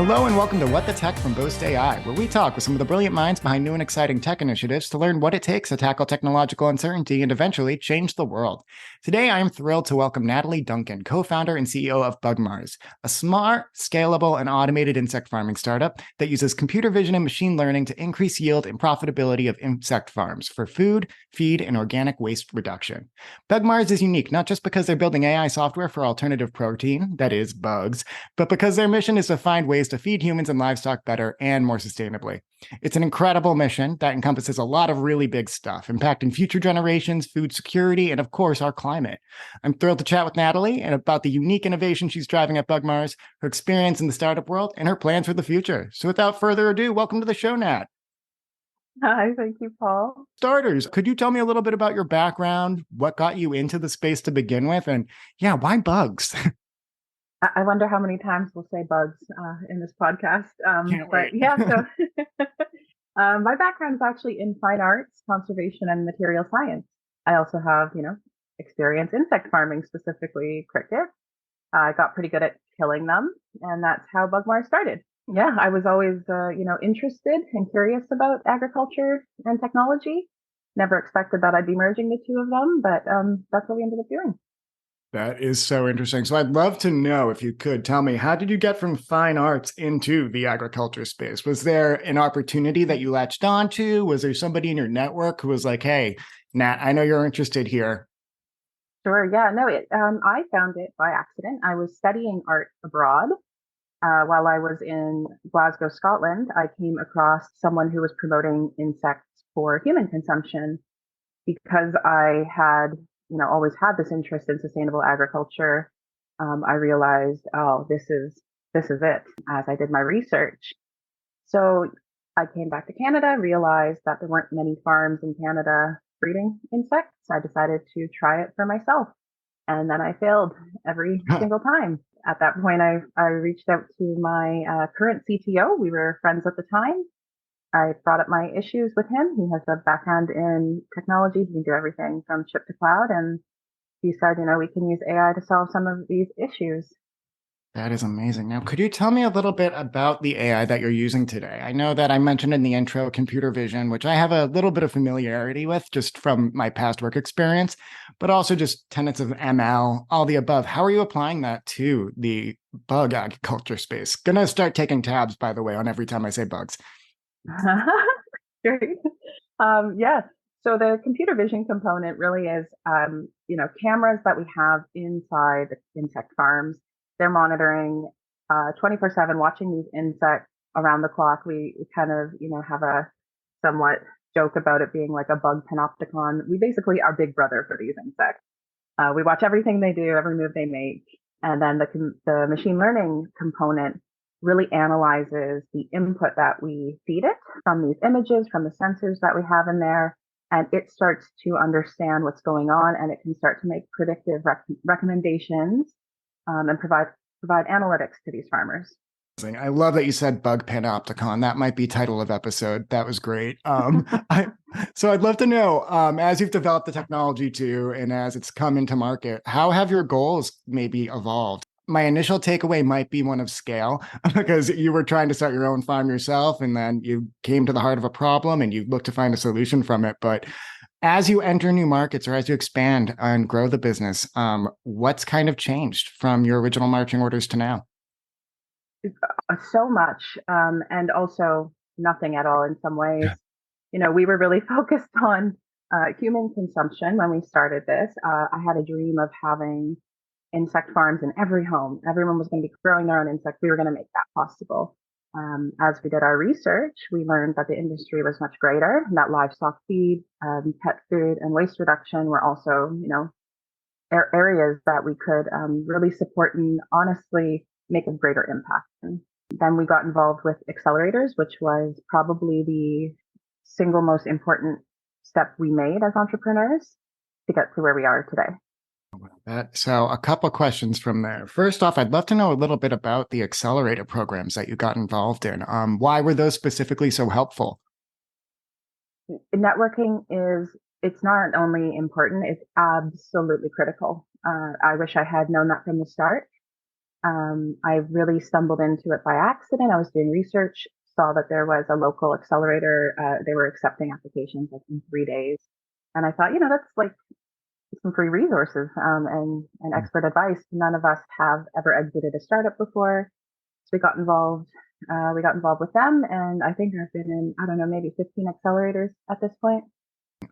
Hello and welcome to What the Tech from Boast AI, where we talk with some of the brilliant minds behind new and exciting tech initiatives to learn what it takes to tackle technological uncertainty and eventually change the world. Today, I am thrilled to welcome Natalie Duncan, co-founder and CEO of Bugmars, a smart, scalable, and automated insect farming startup that uses computer vision and machine learning to increase yield and profitability of insect farms for food, feed, and organic waste reduction. Bugmars is unique not just because they're building AI software for alternative protein, that is, bugs, but because their mission is to find ways to feed humans and livestock better and more sustainably. It's an incredible mission that encompasses a lot of really big stuff, impacting future generations, food security, and of course, our climate. I'm thrilled to chat with Natalie and about the unique innovation she's driving at Bugmars, her experience in the startup world, and her plans for the future. So without further ado, welcome to the show, Nat. Hi, thank you, Paul. Starters, could you tell me a little bit about your background, what got you into the space to begin with, and yeah, why bugs? I wonder how many times we'll say bugs in this podcast. Can't But wait. yeah, so my background is actually in fine arts, conservation, and material science. I also have, experience insect farming, specifically crickets. I got pretty good at killing them, and that's how Bugmar started. Yeah, I was always, interested and curious about agriculture and technology. Never expected that I'd be merging the two of them, but that's what we ended up doing. That is so interesting. So I'd love to know if you could tell me, how did you get from fine arts into the agriculture space? Was there an opportunity that you latched onto? Was there somebody in your network who was like, hey, Nat, I know you're interested here. Sure. Yeah. No, I found it by accident. I was studying art abroad. While I was in Glasgow, Scotland, I came across someone who was promoting insects for human consumption because I had, always had this interest in sustainable agriculture. I realized, oh, this is it as I did my research. So I came back to Canada, realized that there weren't many farms in Canada breeding insects. I decided to try it for myself. And then I failed every single time. At that point, I reached out to my current CTO. We were friends at the time. I brought up my issues with him. He has a background in technology. He can do everything from chip to cloud. And he said, we can use AI to solve some of these issues. That is amazing. Now, could you tell me a little bit about the AI that you're using today? I know that I mentioned in the intro computer vision, which I have a little bit of familiarity with just from my past work experience, but also just tenets of ML, all the above. How are you applying that to the bug agriculture space? Gonna start taking tabs, by the way, on every time I say bugs. Great. Yeah. So the computer vision component really is, cameras that we have inside insect farms. They're monitoring 24/7, watching these insects around the clock. We kind of, have a somewhat joke about it being like a bug panopticon. We basically are big brother for these insects. We watch everything they do, every move they make. And then the machine learning component really analyzes the input that we feed it from these images, from the sensors that we have in there. And it starts to understand what's going on, and it can start to make predictive recommendations and provide analytics to these farmers. I love that you said bug panopticon. That might be title of episode. That was great. So I'd love to know, as you've developed the technology too, and as it's come into market, how have your goals maybe evolved? My initial takeaway might be one of scale, because you were trying to start your own farm yourself, and then you came to the heart of a problem and you looked to find a solution from it. But as you enter new markets or as you expand and grow the business, what's kind of changed from your original marching orders to now? So much, and also nothing at all in some ways. We were really focused on human consumption when we started this. I had a dream of having insect farms in every home. Everyone was going to be growing their own insects. We were going to make that possible. As we did our research, we learned that the industry was much greater, and that livestock feed, pet food, and waste reduction were also, areas that we could really support and honestly make a greater impact. And then we got involved with accelerators, which was probably the single most important step we made as entrepreneurs to get to where we are today. So a couple of questions from there. First off, I'd love to know a little bit about the accelerator programs that you got involved in. Why were those specifically so helpful? Networking it's not only important, it's absolutely critical. I wish I had known that from the start. I really stumbled into it by accident. I was doing research, saw that there was a local accelerator. They were accepting applications like in 3 days. And I thought, that's like some free resources and expert advice. None of us have ever exited a startup before. So we got involved. We got involved with them. And I think I've been in, I don't know, maybe 15 accelerators at this point.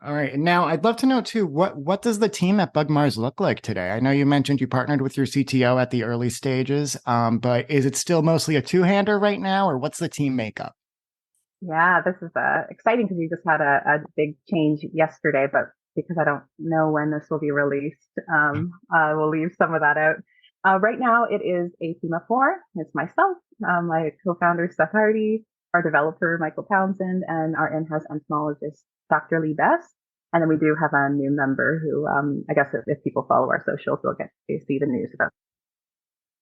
All right. And now I'd love to know too, what does the team at Bugmars look like today? I know you mentioned you partnered with your CTO at the early stages, but is it still mostly a two-hander right now, or what's the team makeup? Yeah, this is exciting because we just had a big change yesterday, but because I don't know when this will be released, I will leave some of that out. Right now, it is a team of four. It's myself, my co-founder, Steph Hardy, our developer, Michael Townsend, and our in-house entomologist, Dr. Lee Best. And then we do have a new member who, I guess if people follow our socials, they'll get to see the news about.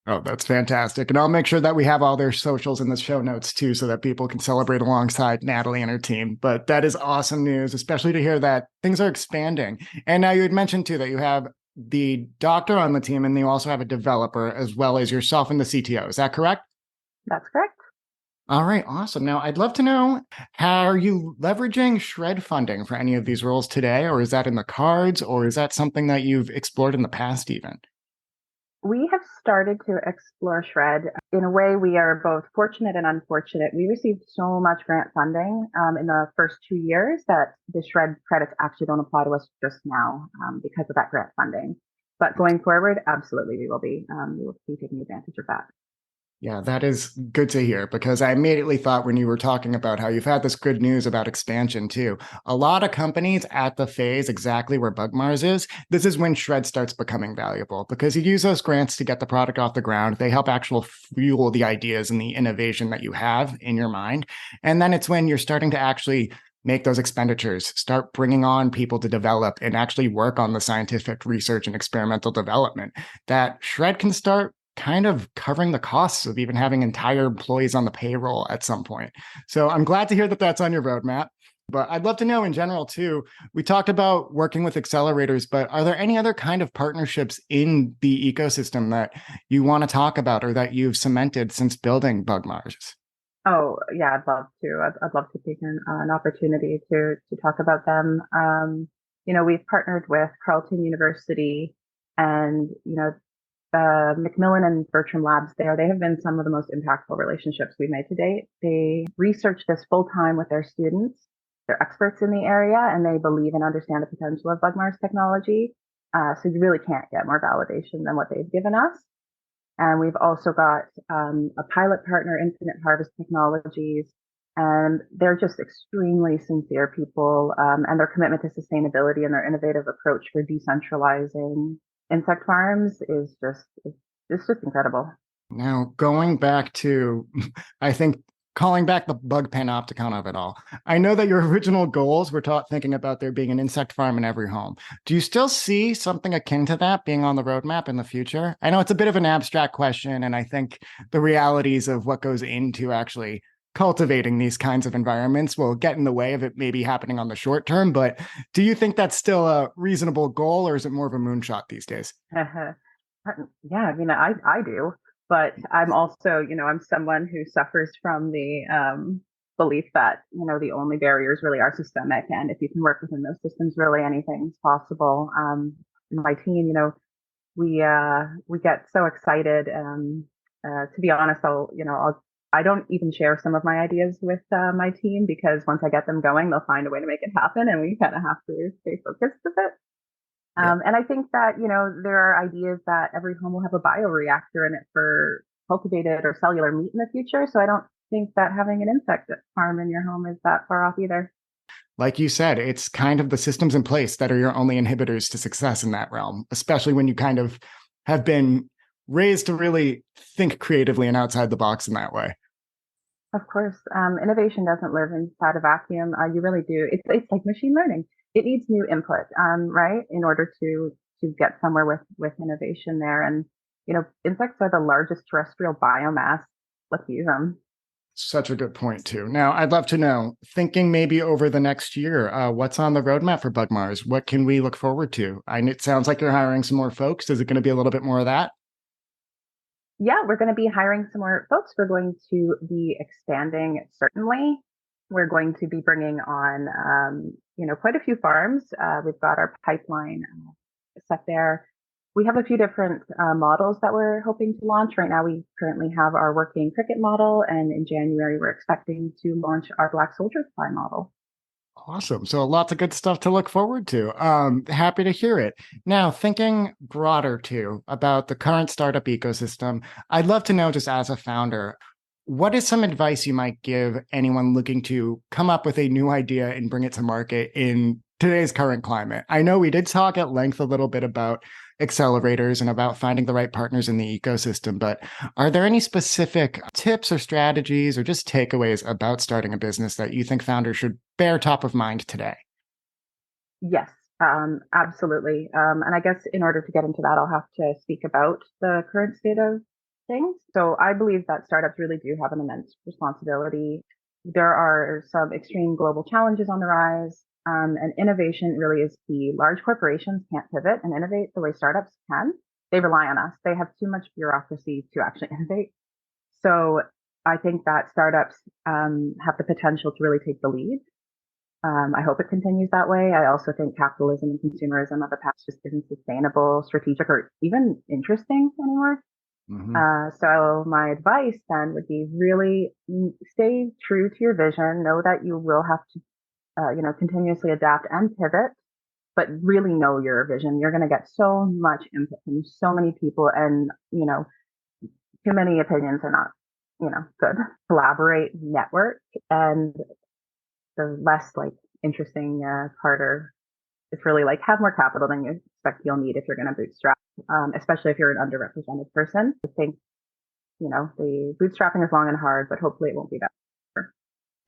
Oh, that's fantastic. And I'll make sure that we have all their socials in the show notes too, so that people can celebrate alongside Natalie and her team. But that is awesome news, especially to hear that things are expanding. And now you had mentioned too that you have the doctor on the team and you also have a developer as well as yourself and the CTO. Is that correct? That's correct. All right, awesome. Now, I'd love to know, how are you leveraging Shred funding for any of these roles today, or is that in the cards, or is that something that you've explored in the past even? We have started to explore Shred. In a way, we are both fortunate and unfortunate. We received so much grant funding in the first 2 years that the Shred credits actually don't apply to us just now because of that grant funding. But going forward, absolutely, we will be taking advantage of that. Yeah, that is good to hear, because I immediately thought when you were talking about how you've had this good news about expansion too. A lot of companies at the phase exactly where Bugmars is, this is when Shred starts becoming valuable, because you use those grants to get the product off the ground. They help actual fuel the ideas and the innovation that you have in your mind. And then it's when you're starting to actually make those expenditures, start bringing on people to develop and actually work on the scientific research and experimental development, that Shred can start kind of covering the costs of even having entire employees on the payroll at some point. So I'm glad to hear that that's on your roadmap. But I'd love to know in general too, we talked about working with accelerators, but are there any other kind of partnerships in the ecosystem that you want to talk about or that you've cemented since building Bugmars? Oh, yeah, I'd love to. I'd love to take an opportunity to talk about them. We've partnered with Carleton University and, Macmillan and Bertram Labs there. They have been some of the most impactful relationships we've made to date. They research this full time with their students. They're experts in the area and they believe and understand the potential of Bugmars technology. So you really can't get more validation than what they've given us. And we've also got a pilot partner, Infinite Harvest Technologies, and they're just extremely sincere people. And their commitment to sustainability and their innovative approach for decentralizing insect farms is it's just incredible. Now, going back to, I think, calling back the bug panopticon of it all, I know that your original goals were taught thinking about there being an insect farm in every home. Do you still see something akin to that being on the roadmap in the future? I know it's a bit of an abstract question, and I think the realities of what goes into actually cultivating these kinds of environments will get in the way of it maybe happening on the short term. But do you think that's still a reasonable goal, or is it more of a moonshot these days? Yeah, I mean, I do, but I'm also, I'm someone who suffers from the belief that, the only barriers really are systemic. And if you can work within those systems, really anything's possible. My team, we get so excited. To be honest, I don't even share some of my ideas with my team because once I get them going, they'll find a way to make it happen. And we kind of have to stay focused with it. Yeah. And I think that, there are ideas that every home will have a bioreactor in it for cultivated or cellular meat in the future. So I don't think that having an insect farm in your home is that far off either. Like you said, it's kind of the systems in place that are your only inhibitors to success in that realm, especially when you kind of have been raised to really think creatively and outside the box in that way. Of course, innovation doesn't live inside a vacuum. You really do. It's like machine learning. It needs new input, right, in order to get somewhere with innovation there. And insects are the largest terrestrial biomass. Let's use them. Such a good point, too. Now, I'd love to know, thinking maybe over the next year, what's on the roadmap for Bugmars? What can we look forward to? It sounds like you're hiring some more folks. Is it going to be a little bit more of that? Yeah, we're going to be hiring some more folks. We're going to be expanding, certainly. We're going to be bringing on, quite a few farms. We've got our pipeline set there. We have a few different models that we're hoping to launch. Right now, we currently have our working cricket model, and in January, we're expecting to launch our black soldier fly model. Awesome. So lots of good stuff to look forward to. Happy to hear it. Now, thinking broader too about the current startup ecosystem, I'd love to know, just as a founder, what is some advice you might give anyone looking to come up with a new idea and bring it to market in today's current climate? I know we did talk at length a little bit about accelerators and about finding the right partners in the ecosystem, but are there any specific tips or strategies or just takeaways about starting a business that you think founders should bear top of mind today? Yes, absolutely. And I guess in order to get into that, I'll have to speak about the current state of things. So I believe that startups really do have an immense responsibility. There are some extreme global challenges on the rise, and innovation really is key. Large corporations can't pivot and innovate the way startups can. They rely on us. They have too much bureaucracy to actually innovate. So I think that startups have the potential to really take the lead. I hope it continues that way. I also think capitalism and consumerism of the past just isn't sustainable, strategic, or even interesting anymore. Mm-hmm. So my advice then would be really stay true to your vision. Know that you will have to, continuously adapt and pivot, but really know your vision. You're going to get so much input from so many people, and too many opinions are not, good. Collaborate, network, and the less interesting part or it's really have more capital than you expect you'll need if you're going to bootstrap, especially if you're an underrepresented person. I think, the bootstrapping is long and hard, but hopefully it won't be that.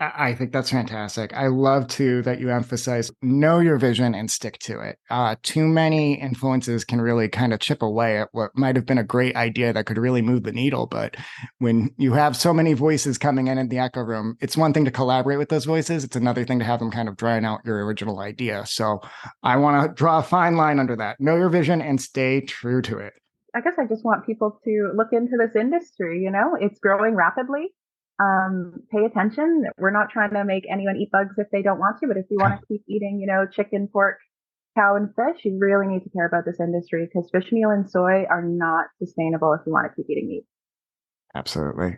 I think that's fantastic. I love too that you emphasize know your vision and stick to it. Too many influences can really kind of chip away at what might have been a great idea that could really move the needle. But when you have so many voices coming in the echo room, it's one thing to collaborate with those voices. It's another thing to have them kind of drown out your original idea. So I want to draw a fine line under that. Know your vision and stay true to it. I guess I just want people to look into this industry. It's growing rapidly. Pay attention. We're not trying to make anyone eat bugs if they don't want to, but if you want to keep eating, chicken, pork, cow, and fish, you really need to care about this industry because fish meal and soy are not sustainable if you want to keep eating meat. Absolutely.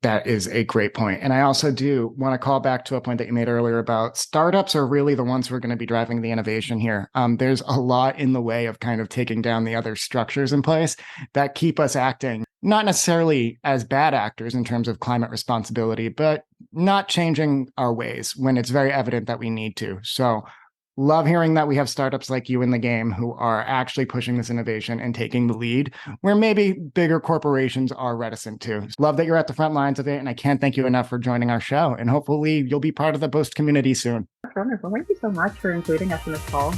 That is a great point. And I also do want to call back to a point that you made earlier about startups are really the ones who are going to be driving the innovation here. There's a lot in the way of kind of taking down the other structures in place that keep us acting, not necessarily as bad actors in terms of climate responsibility, but not changing our ways when it's very evident that we need to. So love hearing that we have startups like you in the game who are actually pushing this innovation and taking the lead where maybe bigger corporations are reticent to. Love that you're at the front lines of it. And I can't thank you enough for joining our show. And hopefully you'll be part of the Boast community soon. That's wonderful. Thank you so much for including us in this call.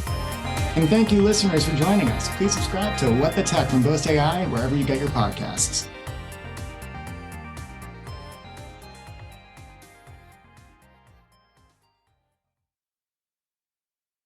And thank you, listeners, for joining us. Please subscribe to What the Tech from Boast AI wherever you get your podcasts.